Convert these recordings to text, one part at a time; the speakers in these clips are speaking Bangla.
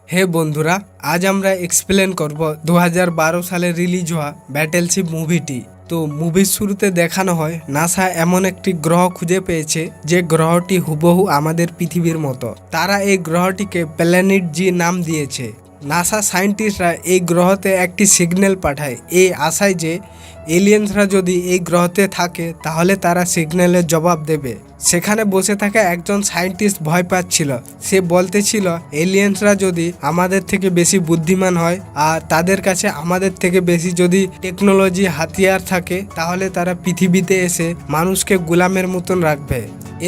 হে বন্ধুরা, আজ আমরা এক্সপ্লেন করব 2012 সালে রিলিজ হওয়া ব্যাটেলশিপ মুভিটি। তো মুভির শুরুতে দেখানো হয় নাসা এমন একটি গ্রহ খুঁজে পেয়েছে যে গ্রহটি হুবহু আমাদের পৃথিবীর মতো। তারা এই গ্রহটিকে প্ল্যানেট জি নাম দিয়েছে। নাসা সায়েন্টিস্টরা এই গ্রহতে একটি সিগন্যাল পাঠায় এই আশায় যে এলিয়েন্সরা যদি এই গ্রহতে থাকে তাহলে তারা সিগন্যালের জবাব দেবে। সেখানে বসে থাকা একজন সায়েন্টিস্ট ভয় পাচ্ছিল। সে বলতেছিল এলিয়েন্সরা যদি আমাদের থেকে বেশি বুদ্ধিমান হয় আর তাদের কাছে আমাদের থেকে বেশি যদি টেকনোলজি হাতিয়ার থাকে তাহলে তারা পৃথিবীতে এসে মানুষকে গোলামের মতন রাখবে।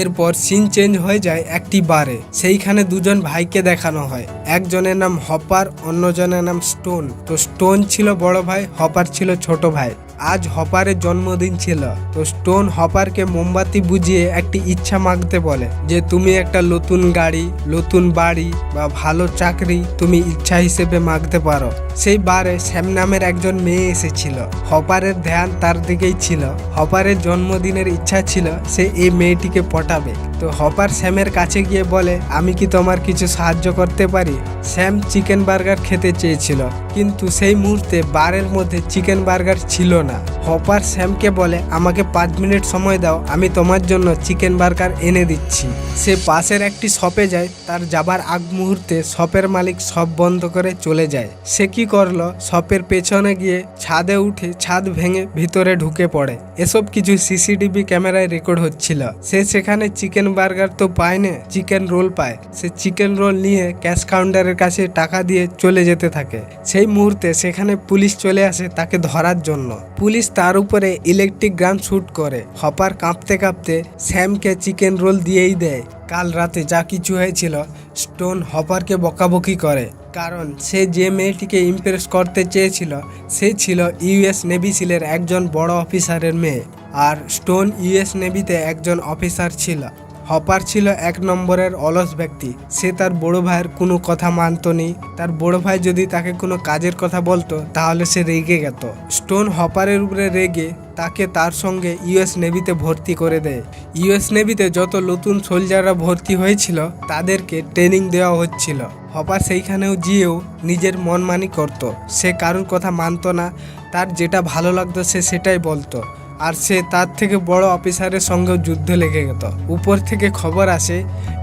এরপর সিন চেঞ্জ হয়ে যায় একটি বারে। সেইখানে দুজন ভাইকে দেখানো হয়, একজনের নাম হপার, অন্যজনের নাম স্টোন। তো স্টোন ছিল বড় ভাই, হপার ছিল ছোট ভাই। আজ হপারের জন্মদিন ছিল। তো স্টোন হপারকে মোমবাতি বুঝিয়ে একটি ইচ্ছা মাগতে বলে যে তুমি একটা নতুন গাড়ি, নতুন বাড়ি বা ভালো চাকরি তুমি ইচ্ছা হিসেবে মাগতে পারো। সেই বারে স্যাম নামের একজন মেয়ে এসেছিল। হপারের ধ্যান তার দিকেই ছিল। হপারের জন্মদিনের ইচ্ছা ছিল সে এই মেয়েটিকে পটাবে। তো হপার স্যামের কাছে গিয়ে বলে আমি কি তোমার কিছু সাহায্য করতে পারি। স্যাম চিকেন বার্গার খেতে চেয়েছিল, কিন্তু সেই মুহূর্তে বারের মধ্যে চিকেন বার্গার ছিল না। হপার স্যামকে বলে আমাকে 5 মিনিট সময় দাও, আমি তোমার জন্য চিকেন বার্গার এনে দিচ্ছি। সে পাশের একটি শপে যায়। তার যাবার আগ মুহূর্তে শপের মালিক শপ বন্ধ করে চলে যায়। সে কি করলো, শপের পেছনে গিয়ে ছাদে উঠে ছাদ ভেঙে ভিতরে ঢুকে পড়ে। এসব কিছু সিসিটিভি ক্যামেরায় রেকর্ড হচ্ছিল। সে সেখানে চিকেন বার্গার তো পায় না, চিকেন রোল পায়। সে চিকেন রোল নিয়ে ক্যাশ কাউন্টারের কাছে টাকা দিয়ে চলে যেতে থাকে। সেই মুহূর্তে সেখানে পুলিশ চলে আসে তাকে ধরার জন্য। পুলিশ তার উপরে ইলেকট্রিক গান শুট করে। হপার কাঁপতে কাঁপতে স্যামকে চিকেন রোল দিয়েই দেয়। কাল রাতে যা কিছু হয়েছিল, স্টোন হপারকে বকাবকি করে, কারণ সে যে মেয়েটিকে ইমপ্রেস করতে চেয়েছিল সে ছিল ইউএস নেভি সিলের একজন বড় অফিসারের মেয়ে, আর স্টোন ইউএস নেভিতে একজন অফিসার ছিল। হপার ছিল 1 নম্বরের অলস ব্যক্তি। সে তার বড় ভাইয়ের কোনো কথা মানত নি। তার বড় ভাই যদি তাকে কোনো কাজের কথা বলতো তাহলে সে রেগে যেত। স্টোন হপারের উপরে রেগে তাকে তার সঙ্গে ইউএস নেভিতে ভর্তি করে দেয়। ইউএস নেভিতে যত নতুন সোলজাররা ভর্তি হয়েছিল তাদেরকে ট্রেনিং দেওয়া হচ্ছিল। হপার সেইখানেও গিয়েও নিজের মনমানি করত। সে কারোর কথা মানত না। তার যেটা ভালো লাগতো সে সেটাই বলতো। আর সে তার থেকে বড় অফিসারের সঙ্গেও যুদ্ধ লেগে যেত। উপর থেকে খবর আসে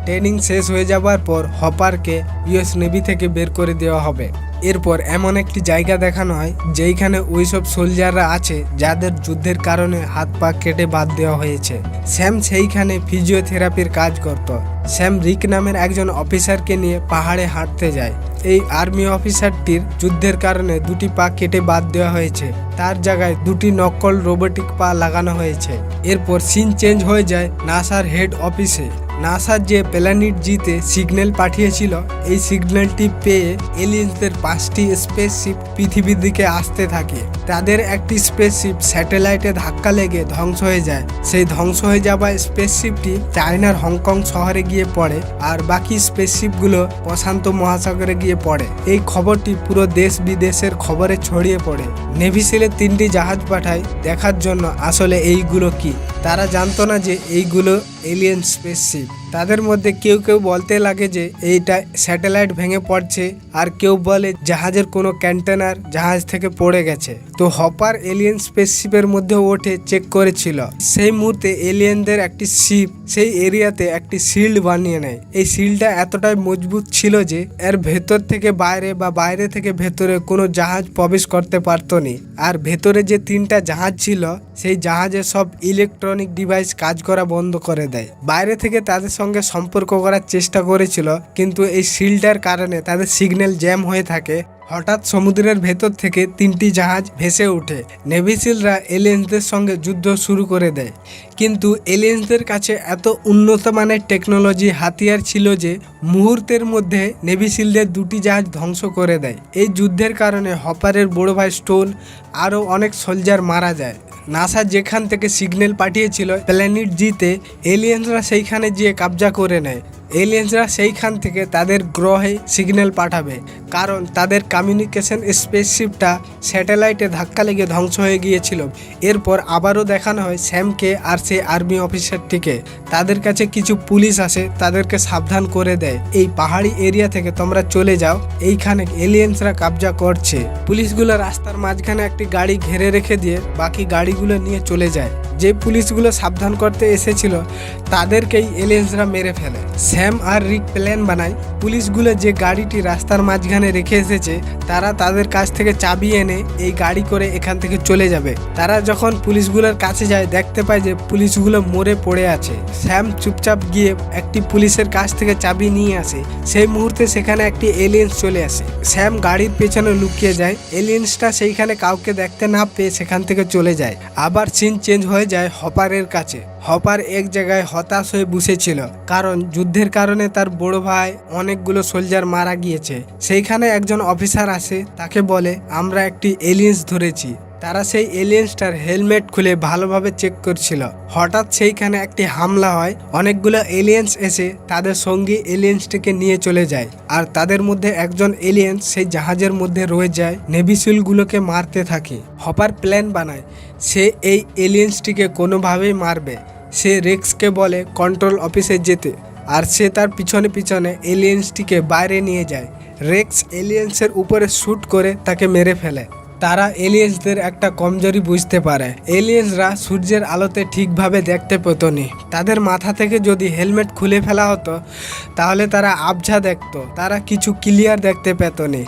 ট্রেনিং শেষ হয়ে যাবার পর হপারকে ইউএস নেভি থেকে বের করে দেওয়া হবে। এরপর এমন একটি জায়গা দেখানো হয় যেইখানে ওইসব সোলজাররা আছে যাদের যুদ্ধের কারণে হাত পা কেটে বাদ দেওয়া হয়েছে। স্যাম সেইখানে ফিজিওথেরাপির কাজ করত। স্যাম রিক নামের একজন অফিসারকে নিয়ে পাহাড়ে হাঁটতে যায়। এই আর্মি অফিসারটির যুদ্ধের কারণে 2টি পা কেটে বাদ দেওয়া হয়েছে। তার জায়গায় 2টি নকল রোবোটিক পা লাগানো হয়েছে। এরপর সিন চেঞ্জ হয়ে যায় নাসার হেড অফিসে। নাসা যে প্ল্যানেট জিতে সিগন্যাল পাঠিয়েছিল, এই সিগন্যালটি পেয়ে এলিয়েন্সদের 5টি স্পেসশিপ পৃথিবীর দিকে আসতে থাকে। তাদের একটি স্পেসশিপ স্যাটেলাইটে ধাক্কা লেগে ধ্বংস হয়ে যায়। সেই ধ্বংস হয়ে যাওয়া স্পেসশিপটি চায়নার হংকং শহরে গিয়ে পড়ে, আর বাকি স্পেসশিপগুলো প্রশান্ত মহাসাগরে গিয়ে পড়ে। এই খবরটি পুরো দেশ বিদেশের খবরে ছড়িয়ে পড়ে। নেভি সিলের 3টি জাহাজ পাঠায় দেখার জন্য আসলে এইগুলো কি। তারা জানতো না যে এইগুলো এলিয়েন স্পেসশিপ। তাদের মধ্যে কেউ কেউ বলতে লাগে যে এইটা স্যাটেলাইট ভেঙে পড়ছে, আর কেউ বলে জাহাজের কোনো কন্টেনার জাহাজ থেকে পড়ে গেছে। তো হপার এলিয়েন স্পেসশিপের মধ্যে ওঠে চেক করেছিল। সেই মুহূর্তে এলিয়েনদের একটি শিপ সেই এরিয়াতে একটি শিল্ড বানিয়ে নেয়। এই শিল্ডটা এতটাই মজবুত ছিল যে এর ভেতর থেকে বাইরে বা বাইরে থেকে ভেতরে কোনো জাহাজ প্রবেশ করতে পারতো না। আর ভেতরে যে 3টা জাহাজ ছিল সেই জাহাজের সব ইলেকট্রনিক ডিভাইস কাজ করা বন্ধ করে দেয়। বাইরে থেকে তাদের সঙ্গে সম্পর্ক করার চেষ্টা করেছিল, কিন্তু এই শিল্ডের কারণে তাদের সিগন্যাল জ্যাম হয়ে থাকে। হঠাৎ সমুদ্রের ভেতর থেকে 3টি জাহাজ ভেসে ওঠে। নেভি সিলরা এলিয়েন্সদের সঙ্গে যুদ্ধ শুরু করে দেয়, কিন্তু এলিয়েন্সদের কাছে এত উন্নত মানের টেকনোলজি হাতিয়ার ছিল যে মুহূর্তের মধ্যে নেভি সিলদের 2টি জাহাজ ধ্বংস করে দেয়। এই যুদ্ধের কারণে হপারের বড় ভাই স্টোন আরও অনেক সোলজার মারা যায়। নাসা যেখান থেকে সিগন্যাল পাঠিয়েছিল প্ল্যানেট জিতে, এলিয়েন্সরা সেইখানে গিয়ে কবজা করে নেয়। এলিয়েন্সরা সেইখান থেকে তাদের গ্রহে সিগন্যাল পাঠাবে, কারণ তাদের কমিউনিকেশন স্পেসশিপটা স্যাটেলাইটে ধাক্কা লেগে ধ্বংস হয়ে গিয়েছিল। এরপর আবারও দেখানো হয় স্যামকে আর সেই আর্মি অফিসারটিকে। তাদের কাছে কিছু পুলিশ আসে, তাদেরকে সাবধান করে দেয় এই পাহাড়ি এরিয়া থেকে তোমরা চলে যাও, এইখানে এলিয়েন্সরা কবজা করছে। পুলিশগুলো রাস্তার মাঝখানে একটি গাড়ি ঘিরে রেখে দিয়ে বাকি গাড়িগুলো নিয়ে চলে যায়। যে পুলিশগুলো সাবধান করতে এসেছিল তাদেরকেই এলিয়েন্সরা মেরে ফেলে। স্যাম আর রিক প্ল্যান বানায় পুলিশগুলো যে গাড়িটি রাস্তার মাঝখানে রেখে এসেছে তারা তাদের কাছ থেকে চাবি এনে এই গাড়ি করে এখান থেকে চলে যাবে। তারা যখন পুলিশগুলোর কাছে যায় দেখতে পায় যে পুলিশগুলো মরে পড়ে আছে। স্যাম চুপচাপ গিয়ে একটি পুলিশের কাছ থেকে চাবি নিয়ে আসে। সেই মুহূর্তে সেখানে একটি এলিয়েন্স চলে আসে। স্যাম গাড়ির পেছনে লুকিয়ে যায়। এলিয়েন্সটা সেইখানে কাউকে দেখতে না পেয়ে সেখান থেকে চলে যায়। আবার সিন চেঞ্জ হয়ে যায় হপারের কাছে। হপার এক জায়গায় হতাশ হয়ে বসেছিল, কারণ যুদ্ধের কারণে তার বড় ভাই অনেকগুলো সোলজার মারা গিয়েছে। সেইখানে একজন অফিসার আসে, তাকে বলে আমরা একটি এলিয়েন্স ধরেছি। তারা সেই এলিয়েন্সটার হেলমেট খুলে ভালোভাবে চেক করছিল। হঠাৎ সেইখানে একটি হামলা হয়। অনেকগুলো এলিয়েন্স এসে তাদের সঙ্গী এলিয়েন্সটিকে নিয়ে চলে যায়, আর তাদের মধ্যে একজন এলিয়েন্স সেই জাহাজের মধ্যে রয়ে যায়, নেভি সিলগুলোকে মারতে থাকে। হপার প্ল্যান বানায় সে এই এলিয়েন্সটিকে কোনোভাবেই মারবে। সে রেক্সকে বলে কন্ট্রোল অফিসে যেতে, আর সে তার পিছনে পিছনে এলিয়েন্সটিকে বাইরে নিয়ে যায়। রেক্স এলিয়েন্সের উপরে শ্যুট করে তাকে মেরে ফেলে। তারা এলিয়েন্সদের একটা কমজোরি বুঝতে পারে। এলিয়েন্সরা সূর্যের আলোতে ঠিকভাবে দেখতে পেত না। তাদের মাথা থেকে যদি হেলমেট খুলে ফেলা হতো তাহলে তারা আবঝা দেখত, তারা কিছু ক্লিয়ার দেখতে পেত না।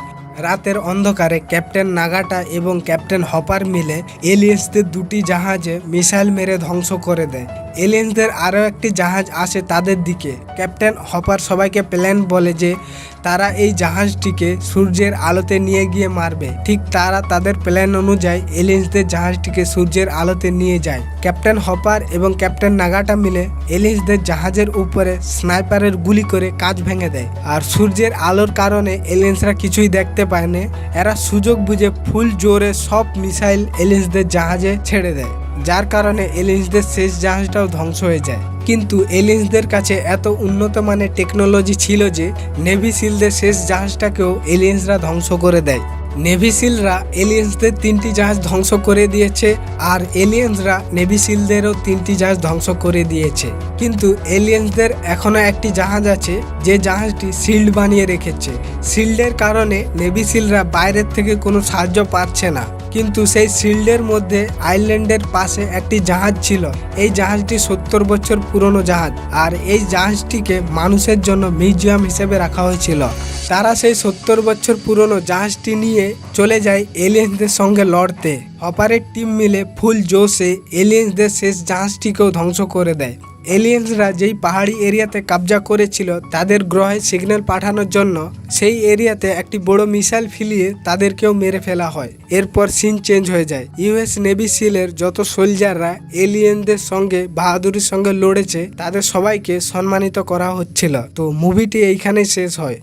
রাতের অন্ধকারে ক্যাপ্টেন নাগাটা এবং ক্যাপ্টেন হপার মিলে এলিয়েন্সদের দুটি জাহাজে মিসাইল মেরে ধ্বংস করে দেয়। এলিয়েন্সদের আরও একটি জাহাজ আসে তাদের দিকে। ক্যাপ্টেন হপার সবাইকে প্ল্যান বলে যে তারা এই জাহাজটিকে সূর্যের আলোতে নিয়ে গিয়ে মারবে। ঠিক তারা তাদের প্ল্যান অনুযায়ী এলিয়েন্সদের জাহাজটিকে সূর্যের আলোতে নিয়ে যায়। ক্যাপ্টেন হপার এবং ক্যাপ্টেন নাগাটা মিলে এলিয়েন্সদের জাহাজের উপরে স্নাইপারের গুলি করে কাঁচ ভেঙে দেয়। আর সূর্যের আলোর কারণে এলিয়েন্সরা কিছুই দেখতে পায় না। এরা সুযোগ বুঝে ফুল জোরে সব মিসাইল এলিয়েন্সদের জাহাজে ছেড়ে দেয়, যার কারণে এলিয়েন্সদের শেষ জাহাজটাও ধ্বংস হয়ে যায়। কিন্তু এলিয়েন্সদের কাছে এত উন্নত মানের টেকনোলজি ছিল যে নেভি সিলদের শেষ জাহাজটাকেও এলিয়েন্সরা ধ্বংস করে দেয়। নেভি সিলরা এলিয়েন্সদের 3টি জাহাজ ধ্বংস করে দিয়েছে, আর এলিয়েন্সরা নেভি সিলদেরও 3টি জাহাজ ধ্বংস করে দিয়েছে। কিন্তু এলিয়েন্সদের এখনো একটি জাহাজ আছে, যে জাহাজটি শিল্ড বানিয়ে রেখেছে। শিল্ডের কারণে নেভি সিলরা বাইরের থেকে কোনো সাহায্য পাচ্ছে না। কিন্তু সেই শিল্ডের মধ্যে আইল্যান্ডের পাশে একটি জাহাজ ছিল। এই জাহাজটি 70 বছর পুরনো জাহাজ, আর এই জাহাজটিকে মানুষের জন্য মিউজিয়াম হিসেবে রাখা হয়েছিল। তারা সেই 70 বছর পুরনো জাহাজটি নিয়ে চলে যায় এলিয়েন্সদের সঙ্গে লড়তে। হপারের টিম মিলে ফুল জোশে এলিয়েন্সদের শেষ জাহাজটিকেও ধ্বংস করে দেয়। এলিয়েন্সরা যেই পাহাড়ি এরিয়াতে কবজা করেছিল তাদের গ্রহে সিগন্যাল পাঠানোর জন্য সেই এরিয়াতে একটি বড় মিসাইল ফেলিয়ে তাদেরকেও মেরে ফেলা হয়। এরপর সিন চেঞ্জ হয়ে যায়। ইউএস নেভি সিলের যত সোলজাররা এলিয়েনদের সঙ্গে বাহাদুরির সঙ্গে লড়েছে তাদের সবাইকে সম্মানিত করা হচ্ছিল। তো মুভিটি এইখানেই শেষ হয়।